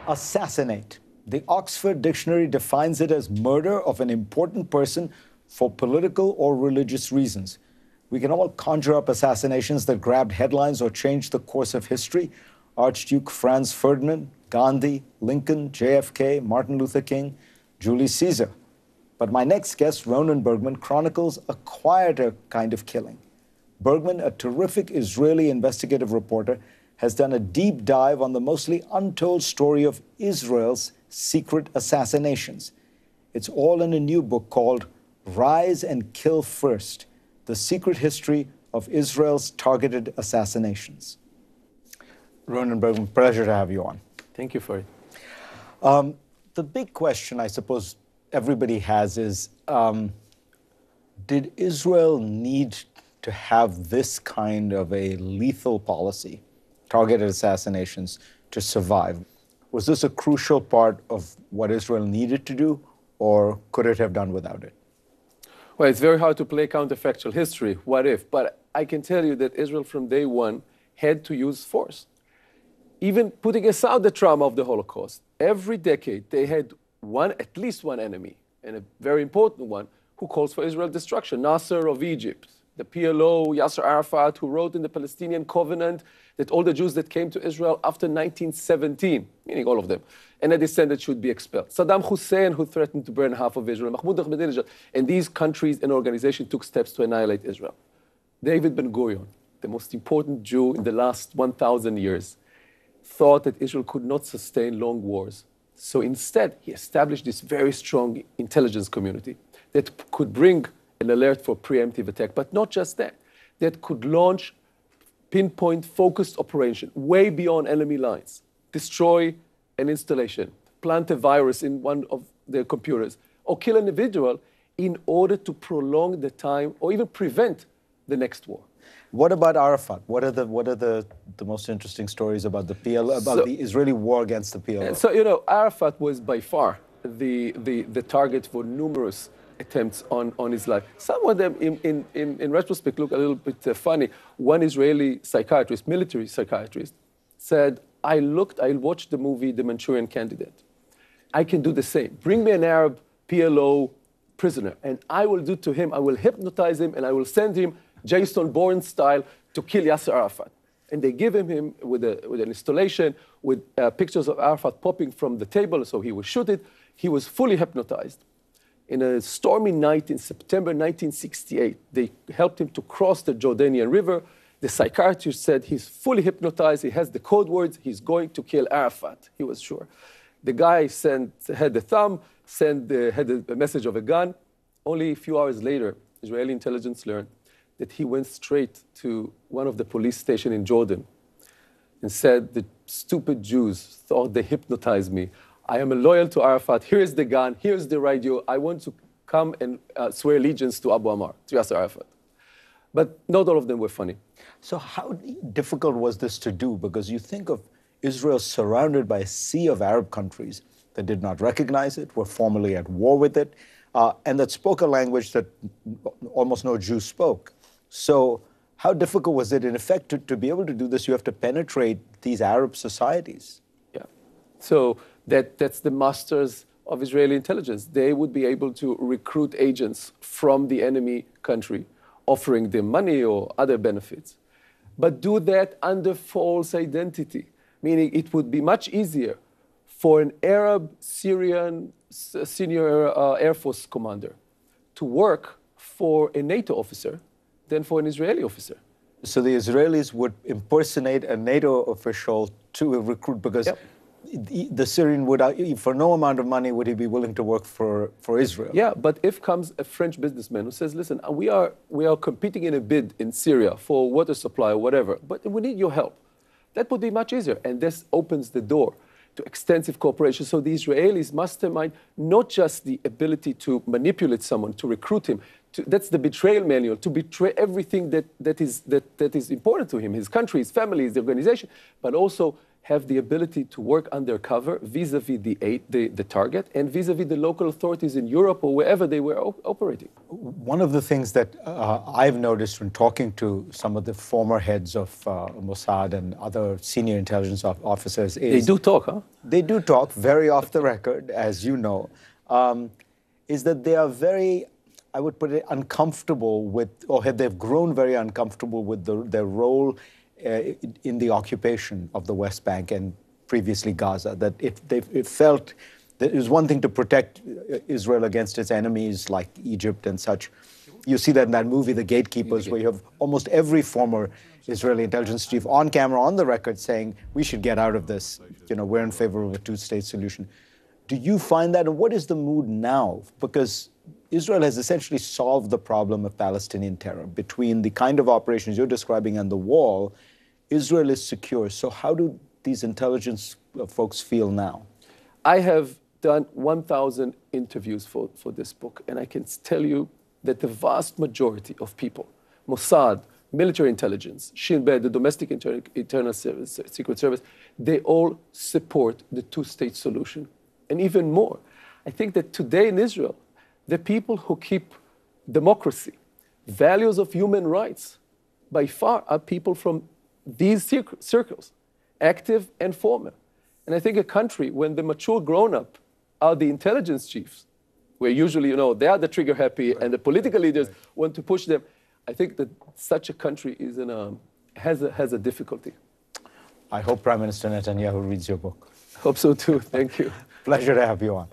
Assassinate. The Oxford Dictionary defines it as murder of an important person for political or religious reasons. We can all conjure up assassinations that grabbed headlines or changed the course of history. Archduke Franz Ferdinand, Gandhi, Lincoln, JFK, Martin Luther King, Julius Caesar. But my next guest, Ronen Bergman, chronicles a quieter kind of killing. Bergman, a terrific Israeli investigative reporter, has done a deep dive on the mostly untold story of Israel's secret assassinations. It's all in a new book called Rise and Kill First: The Secret History of Israel's Targeted Assassinations. Ronen Bergman, pleasure to have you on. Thank you for it. The big question, I suppose, everybody has is, did Israel need to have this kind of a lethal policy, targeted assassinations, to survive? Was this a crucial part of what Israel needed to do, or could it have done without it? Well, it's very hard to play counterfactual history, what if, but I can tell you that Israel from day one had to use force. Even putting aside the trauma of the Holocaust, every decade they had at least one enemy, and a very important one, who calls for Israel's destruction. Nasser of Egypt, the PLO, Yasser Arafat, who wrote in the Palestinian Covenant that all the Jews that came to Israel after 1917, meaning all of them, and their descendants should be expelled. Saddam Hussein, who threatened to burn half of Israel, Mahmoud Ahmadinejad, and these countries and organizations took steps to annihilate Israel. David Ben-Gurion, the most important Jew in the last 1,000 years, thought that Israel could not sustain long wars. So instead, he established this very strong intelligence community that could bring an alert for preemptive attack, but not just that, that could launch pinpoint focused operation way beyond enemy lines, destroy an installation, plant a virus in one of their computers, or kill an individual in order to prolong the time or even prevent the next war. What about Arafat? What are the most interesting stories about the PLO, about the Israeli war against the PLO? So, Arafat was by far the target for numerous attempts on his life. Some of them, in retrospect, look a little bit funny. One Israeli psychiatrist, military psychiatrist, said, I watched the movie The Manchurian Candidate. I can do the same. Bring me an Arab PLO prisoner, and I will do to him, I will hypnotize him, and I will send him Jason Bourne style to kill Yasser Arafat. And they give him with an installation with pictures of Arafat popping from the table, so he would shoot it. He was fully hypnotized. In a stormy night in September 1968, they helped him to cross the Jordanian River. The psychiatrist said he's fully hypnotized, he has the code words, he's going to kill Arafat, he was sure. The guy had the thumb, had a message of a gun. Only a few hours later, Israeli intelligence learned that he went straight to one of the police stations in Jordan and said, the stupid Jews thought they hypnotized me. I am loyal to Arafat. Here's the gun. Here's the radio. I want to come and swear allegiance to Abu Ammar, to Yasser Arafat. But not all of them were funny. So how difficult was this to do? Because you think of Israel surrounded by a sea of Arab countries that did not recognize it, were formally at war with it, and that spoke a language that almost no Jew spoke. So how difficult was it, in effect, to be able to do this? You have to penetrate these Arab societies. Yeah. So that's the masters of Israeli intelligence. They would be able to recruit agents from the enemy country, offering them money or other benefits, but do that under false identity, meaning it would be much easier for an Arab Syrian senior Air Force commander to work for a NATO officer than for an Israeli officer. So the Israelis would impersonate a NATO official to recruit, because the Syrian would, for no amount of money, would he be willing to work for Israel? Yeah, but if comes a French businessman who says, listen, we are competing in a bid in Syria for water supply or whatever, but we need your help. That would be much easier. And this opens the door to extensive cooperation. So the Israelis mastermind not just the ability to manipulate someone, to recruit him, that's the betrayal manual, to betray everything that is important to him, his country, his family, his organization, but also have the ability to work undercover vis-a-vis the target and vis-a-vis the local authorities in Europe or wherever they were operating. One of the things that I've noticed when talking to some of the former heads of Mossad and other senior intelligence officers is... They do talk, huh? They do talk, very off the record, as you know, is that they are very, I would put it, uncomfortable with, or they've grown very uncomfortable with their role in the occupation of the West Bank and previously Gaza, that it felt that it was one thing to protect Israel against its enemies like Egypt and such. You see that in that movie, The Gatekeepers, where you have almost every former Israeli intelligence chief on camera, on the record, saying, we should get out of this. You know, we're in favor of a two-state solution. Do you find that, and what is the mood now? Because Israel has essentially solved the problem of Palestinian terror. Between the kind of operations you're describing and the wall, Israel is secure. So how do these intelligence folks feel now? I have done 1,000 interviews for this book, and I can tell you that the vast majority of people, Mossad, military intelligence, Shin Bet, the domestic internal service, secret service, they all support the two-state solution. And even more, I think that today in Israel, the people who keep democracy, values of human rights, by far are people from these circles, active and former. And I think a country, when the mature grown-up are the intelligence chiefs, where usually, you know, they are the trigger-happy and the political leaders want to push them, I think that such a country is has a difficulty. I hope Prime Minister Netanyahu reads your book. Hope so too. Thank you. Pleasure to have you on.